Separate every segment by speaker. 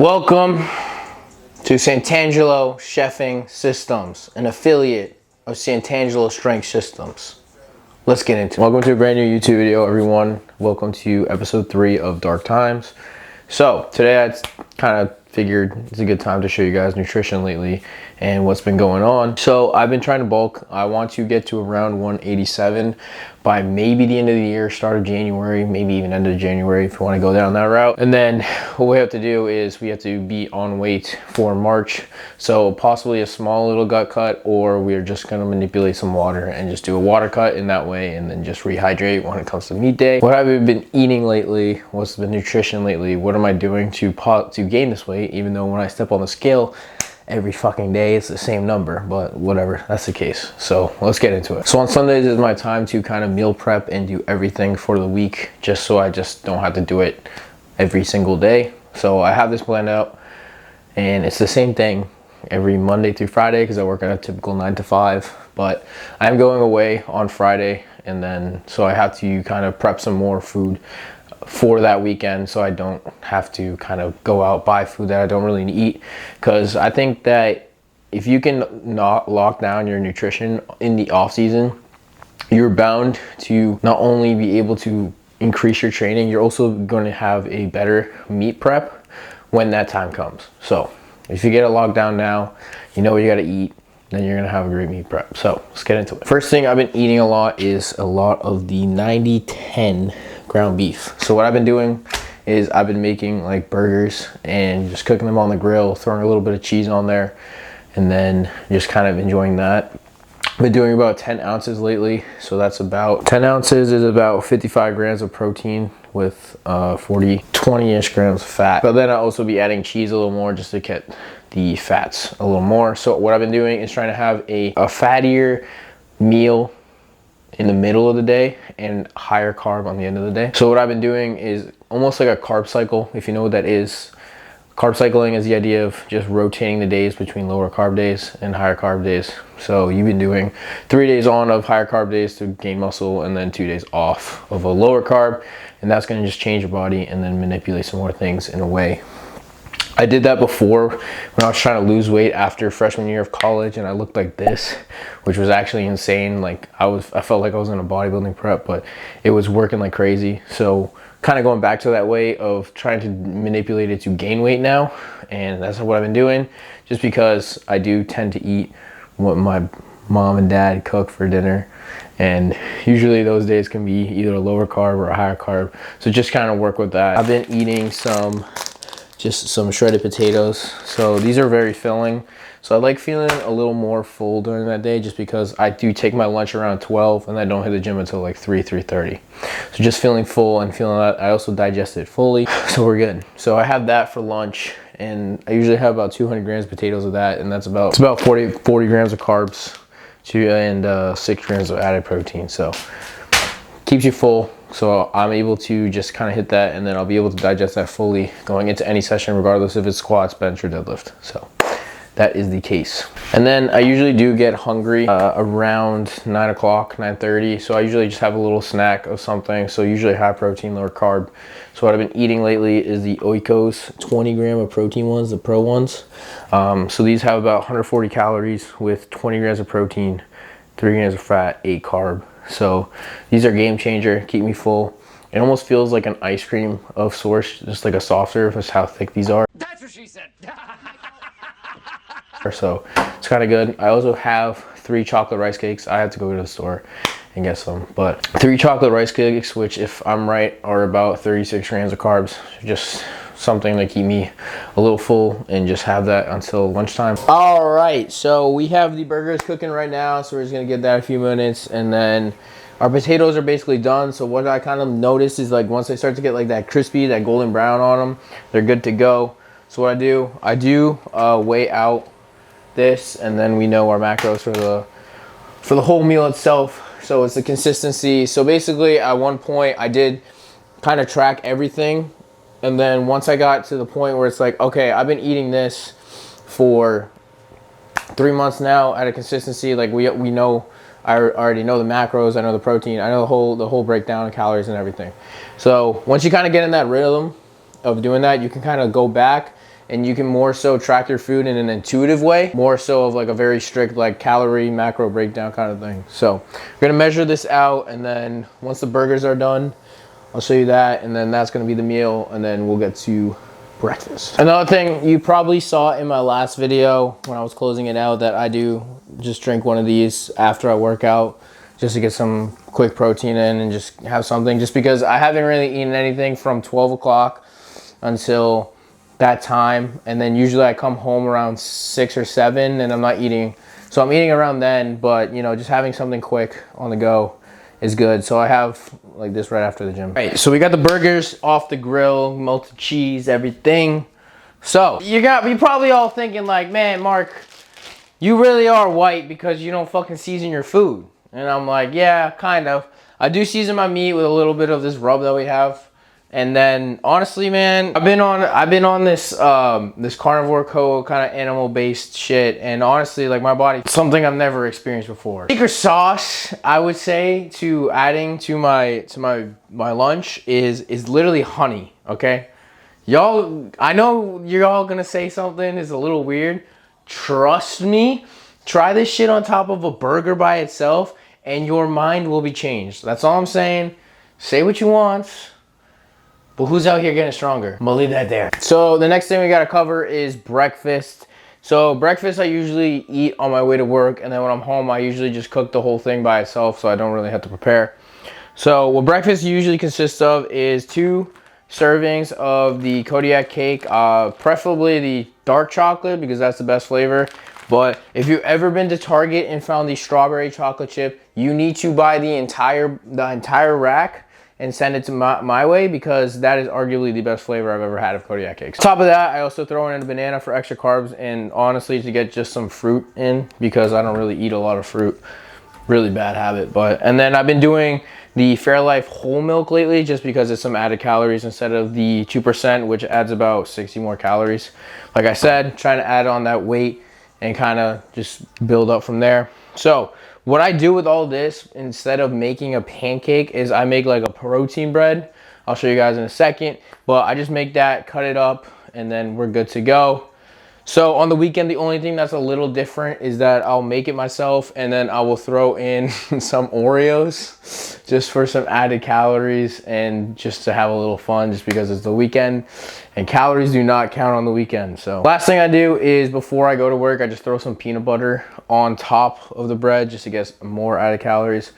Speaker 1: Welcome to Santangelo Chefing Systems, an affiliate of Santangelo Strength Systems. Let's get into it. Welcome to a brand new YouTube video, everyone. Welcome to episode 3 of Dark Times. So today I kind of figured it's a good time to show you guys nutrition lately and what's been going on. So I've been trying to bulk. I want to get to around 187 by maybe the end of the year, start of January, maybe even end of January if you want to go down that route. And then what we have to do is we have to be on weight for March. So possibly a small little gut cut, or we're just going to manipulate some water and just do a water cut in that way, and then just rehydrate when it comes to meat day. What have I been eating lately? What's the nutrition lately? What am I doing to gain this weight? Even though when I step on the scale every fucking day it's the same number, but whatever, that's the case. So let's get into it. So on Sundays is my time to kind of meal prep and do everything for the week, just so I just don't have to do it every single day. So I have this planned out, and it's the same thing every Monday through Friday because I work at a typical 9 to 5, but I'm going away on Friday, and then so I have to kind of prep some more food for that weekend, so I don't have to kind of go out buy food that I don't really eat. Because I think that if you can not lock down your nutrition in the off season, you're bound to not only be able to increase your training, you're also going to have a better meat prep when that time comes. So if you get it locked down now, you know what you got to eat, then you're gonna have a great meat prep. So let's get into it. First thing I've been eating a lot is a lot of the 90-10 ground beef. So what I've been doing is I've been making like burgers and just cooking them on the grill, throwing a little bit of cheese on there, and then just kind of enjoying that. I've been doing about 10 ounces lately. So that's about 10 ounces is about 55 grams of protein with 20-ish grams of fat. But then I'll also be adding cheese a little more just to get the fats a little more. So what I've been doing is trying to have a fattier meal in the middle of the day and higher carb on the end of the day. So what I've been doing is almost like a carb cycle, if you know what that is. Carb cycling is the idea of just rotating the days between lower carb days and higher carb days. So you've been doing 3 days on of higher carb days to gain muscle, and then 2 days off of a lower carb, and that's going to just change your body and then manipulate some more things in a way. I did that before when I was trying to lose weight after freshman year of college, and I looked like this, which was actually insane. Like I felt like I was in a bodybuilding prep, but it was working like crazy. So kind of going back to that way of trying to manipulate it to gain weight now, and that's what I've been doing, just because I do tend to eat what my mom and dad cook for dinner, and usually those days can be either a lower carb or a higher carb. So just kind of work with that. I've been eating just some shredded potatoes. So these are very filling. So I like feeling a little more full during that day, just because I do take my lunch around 12 and I don't hit the gym until like 3:30. So just feeling full and feeling that I also digest it fully. So we're good. So I have that for lunch, and I usually have about 200 grams of potatoes of that, and that's about 40 grams of carbs and 6 grams of added protein. So keeps you full. So I'm able to just kind of hit that, and then I'll be able to digest that fully going into any session, regardless if it's squats, bench, or deadlift. So that is the case. And then I usually do get hungry around 9 o'clock, 9:30. So I usually just have a little snack of something. So usually high protein, lower carb. So what I've been eating lately is the Oikos 20 gram of protein ones, the pro ones. So these have about 140 calories with 20 grams of protein, 3 grams of fat, 8 carb. So these are game changer, keep me full. It almost feels like an ice cream of sorts, just like a soft serve. That's how thick these are. That's what she said. So it's kind of good. I also have 3 chocolate rice cakes. I had to go to the store and get some, but 3 chocolate rice cakes, which if I'm right are about 36 grams of carbs. Just something to keep me a little full and just have that until lunchtime. All right, so we have the burgers cooking right now, so we're just gonna get that in a few minutes, and then our potatoes are basically done. So what I kind of noticed is, like, once they start to get like that crispy, that golden brown on them, they're good to go. So what I do weigh out this, and then we know our macros for the whole meal itself. So it's the consistency. So basically at one point I did kind of track everything, and then once I got to the point where it's like, okay, I've been eating this for 3 months now at a consistency, like we know, I already know the macros, I know the protein, I know the whole breakdown of calories and everything. So once you kind of get in that rhythm of doing that, you can kind of go back and you can more so track your food in an intuitive way, more so of like a very strict like calorie macro breakdown kind of thing. So we're gonna measure this out, and then once the burgers are done, I'll show you that, and then that's gonna be the meal, and then we'll get to breakfast. Another thing you probably saw in my last video when I was closing it out, that I do just drink one of these after I work out, just to get some quick protein in and just have something, just because I haven't really eaten anything from 12 o'clock until that time, and then usually I come home around 6 or 7 and I'm not eating, so I'm eating around then, but you know, just having something quick on the go is good. So I have like this right after the gym. All right, so we got the burgers off the grill, melted cheese, everything. So you probably all thinking like, man, Mark, you really are white because you don't fucking season your food. And I'm like, yeah, kind of. I do season my meat with a little bit of this rub that we have. And then honestly, man, I've been on this this carnivore code kind of animal based shit, and honestly, like my body, something I've never experienced before. Secret sauce, I would say, to adding to my lunch is literally honey. Okay, y'all, I know you're all gonna say something is a little weird. Trust me, try this shit on top of a burger by itself, and your mind will be changed. That's all I'm saying. Say what you want. But who's out here getting stronger? I'm gonna leave that there. So the next thing we gotta cover is breakfast. So breakfast I usually eat on my way to work, and then when I'm home I usually just cook the whole thing by itself, so I don't really have to prepare. So what breakfast usually consists of is 2 servings of the Kodiak cake, preferably the dark chocolate because that's the best flavor. But if you've ever been to Target and found the strawberry chocolate chip, you need to buy the entire rack and send it to my way, because that is arguably the best flavor I've ever had of Kodiak cakes. On top of that, I also throw in a banana for extra carbs, and honestly to get just some fruit in, because I don't really eat a lot of fruit. Really bad habit. And then I've been doing the Fairlife whole milk lately, just because it's some added calories instead of the 2%, which adds about 60 more calories. Like I said, trying to add on that weight and kind of just build up from there. So what I do with all this, instead of making a pancake, is I make like a protein bread. I'll show you guys in a second, but I just make that, cut it up, and then we're good to go. So on the weekend, the only thing that's a little different is that I'll make it myself, and then I will throw in some Oreos just for some added calories and just to have a little fun, just because it's the weekend and calories do not count on the weekend. So last thing I do is before I go to work, I just throw some peanut butter on top of the bread just to get more added calories.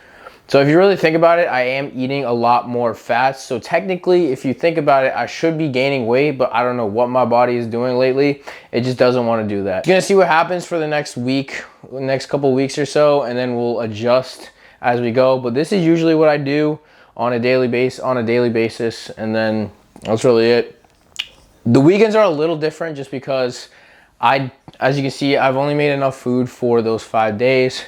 Speaker 1: So if you really think about it, I am eating a lot more fats. So technically, if you think about it, I should be gaining weight, but I don't know what my body is doing lately. It just doesn't want to do that. You're gonna see what happens for the next week, next couple weeks or so, and then we'll adjust as we go. But this is usually what I do on a daily basis, and then that's really it. The weekends are a little different just because as you can see, I've only made enough food for those 5 days.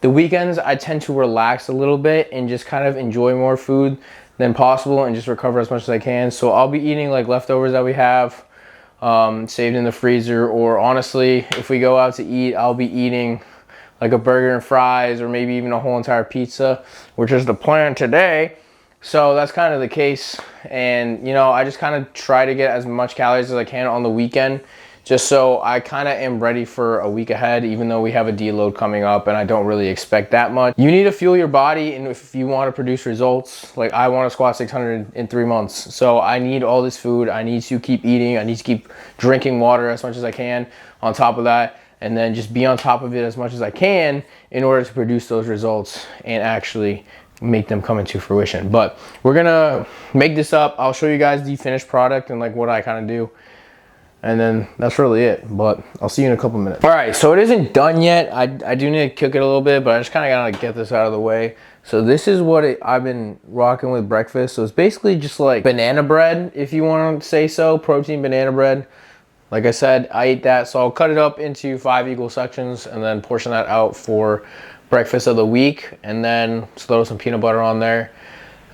Speaker 1: The weekends, I tend to relax a little bit and just kind of enjoy more food than possible and just recover as much as I can. So I'll be eating like leftovers that we have saved in the freezer, or honestly, if we go out to eat, I'll be eating like a burger and fries, or maybe even a whole entire pizza, which is the plan today. So that's kind of the case. And you know, I just kind of try to get as much calories as I can on the weekend, just so I kind of am ready for a week ahead, even though we have a deload coming up and I don't really expect that much. You need to fuel your body, and if you want to produce results, like I want to squat 600 in 3 months. So I need all this food. I need to keep eating. I need to keep drinking water as much as I can on top of that, and then just be on top of it as much as I can in order to produce those results and actually make them come into fruition. But we're gonna make this up. I'll show you guys the finished product and like what I kind of do. And then that's really it, but I'll see you in a couple minutes. All right, so it isn't done yet. I do need to cook it a little bit, but I just kind of gotta get this out of the way. So this is what I've been rocking with breakfast. So it's basically just like banana bread, if you want to say so, protein banana bread. Like I said, I eat that, so I'll cut it up into 5 equal sections and then portion that out for breakfast of the week, and then throw some peanut butter on there,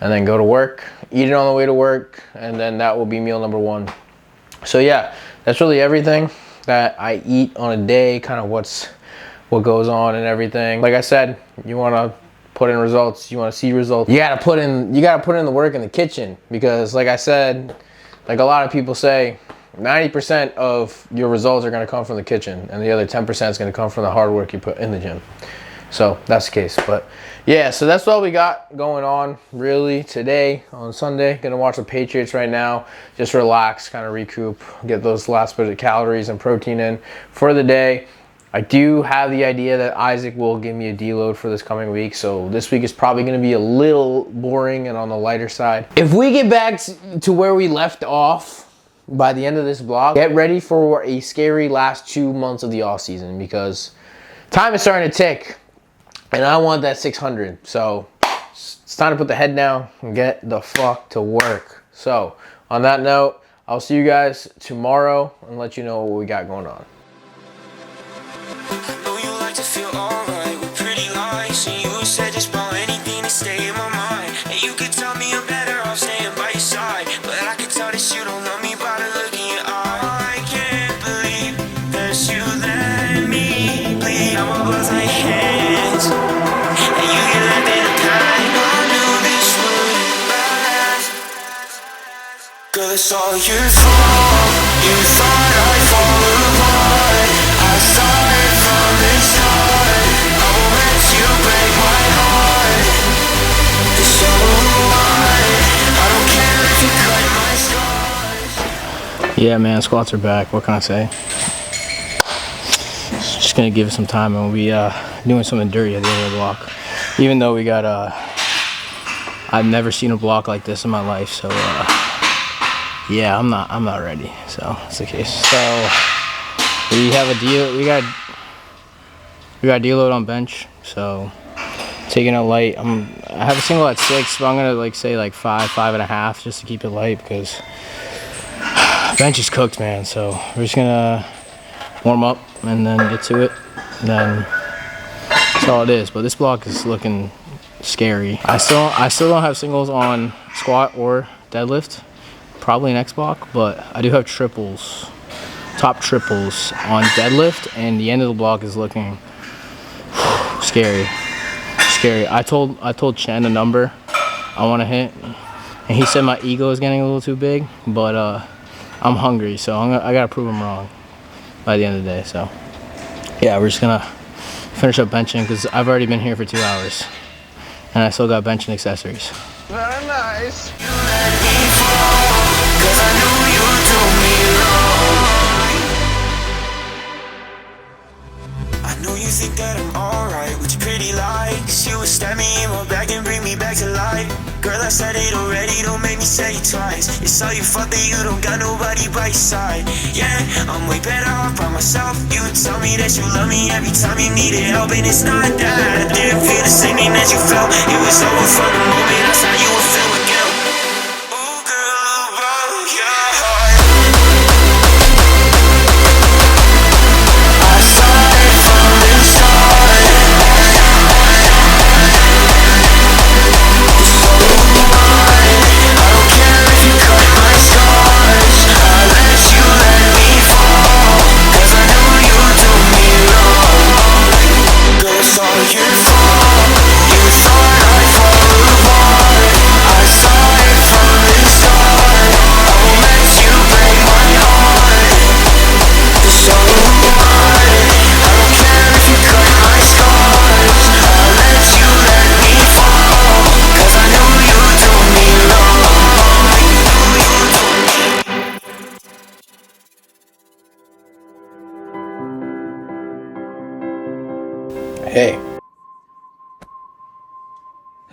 Speaker 1: and then go to work, eat it on the way to work, and then that will be meal number 1. So yeah, that's really everything that I eat on a day, kind of what goes on and everything. Like I said, you want to put in results, you want to see results, you gotta put in the work in the kitchen, because like I said, like a lot of people say, 90% of your results are going to come from the kitchen, and the other 10% is going to come from the hard work you put in the gym. So that's the case. But yeah, so that's all we got going on really today on Sunday. Gonna watch the Patriots right now, just relax, kind of recoup, get those last bit of calories and protein in for the day. I do have the idea that Isaac will give me a deload for this coming week, so this week is probably going to be a little boring and on the lighter side. If we get back to where we left off by the end of this vlog, get ready for a scary last 2 months of the off season, because time is starting to tick and I want that 600. So it's time to put the head down and get the fuck to work. So on that note, I'll see you guys tomorrow and let you know what we got going on.
Speaker 2: I know you like to feel alright with pretty lies, and you said just about anything to stay in my mind. And you could tell me I'm better off staying by your side, but I can tell that you don't love me by the look in your eye. I can't believe that you let me bleed on my blood's like hands, and you get left in a kind. I knew this would last. Girl, it's all your fault. You thought I'd fall apart. I saw it from the start. I won't let you break my heart. It's so hard. I don't care if you cut my scars.
Speaker 1: Yeah, man, squats are back. What can I say? Just gonna give it some time, and we'll be doing something dirty at the end of the block. Even though we got I've never seen a block like this in my life, so yeah, I'm not ready. So that's the case. So we have a deal. We got deload on bench. So taking it light. I have a single at 6, but I'm gonna like say like 5.5, just to keep it light, because bench is cooked, man. So we're just gonna warm up and then get to it. Then that's all it is. But this block is looking scary. I still don't have singles on squat or deadlift. Probably next block, but I do have triples, top triples on deadlift, and the end of the block is looking scary. I told Chen a number I want to hit, and he said my ego is getting a little too big, but I'm hungry, so I gotta prove him wrong by the end of the day. So yeah, we're just gonna finish up benching, because I've already been here for 2 hours and I still got benching accessories.
Speaker 2: Very nice. You let me fall, 'cause I knew you'd do me wrong. I know you think that I'm alright with your pretty lies. You would stab me in my back and bring me back to life. Girl, I said it already, don't make me say it twice. It's all your fault that you don't got nobody by your side. Yeah, I'm way better off by myself. You would tell me that you love me every time you needed help, and it's not that I didn't feel the same thing as you felt. It was over from the moment I saw you would feel again. Oh girl, who broke your heart? I saw it from the start.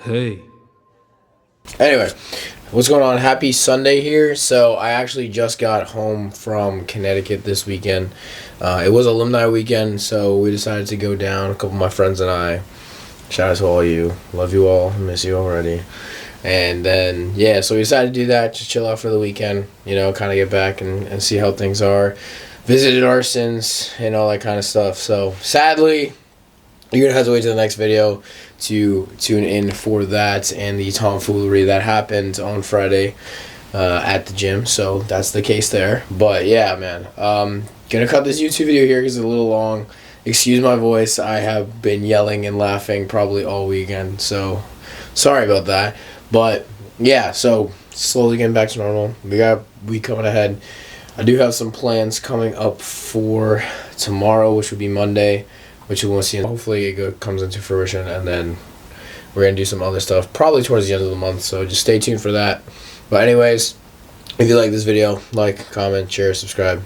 Speaker 1: Hey. Anyway, what's going on? Happy Sunday here. So I actually just got home from Connecticut this weekend. It was alumni weekend, so we decided to go down, a couple of my friends and I. Shout out to all you. Love you all. Miss you already. And then, yeah, so we decided to do that, just chill out for the weekend, you know, kind of get back and see how things are. Visited Arsons and all that kind of stuff. So sadly, you're going to have to wait till the next video to tune in for that and the tomfoolery that happened on Friday at the gym. So that's the case there. But yeah, man, gonna cut this YouTube video here because it's a little long. Excuse my voice. I have been yelling and laughing probably all weekend, so sorry about that. But yeah, so slowly getting back to normal. We got a week coming ahead. I do have some plans coming up for tomorrow, which would be Monday, which you will see. Hopefully it comes into fruition, and then we're going to do some other stuff probably towards the end of the month, so just stay tuned for that. But anyways, if you like this video, like, comment, share, subscribe,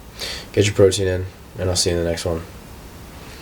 Speaker 1: get your protein in, and I'll see you in the next one.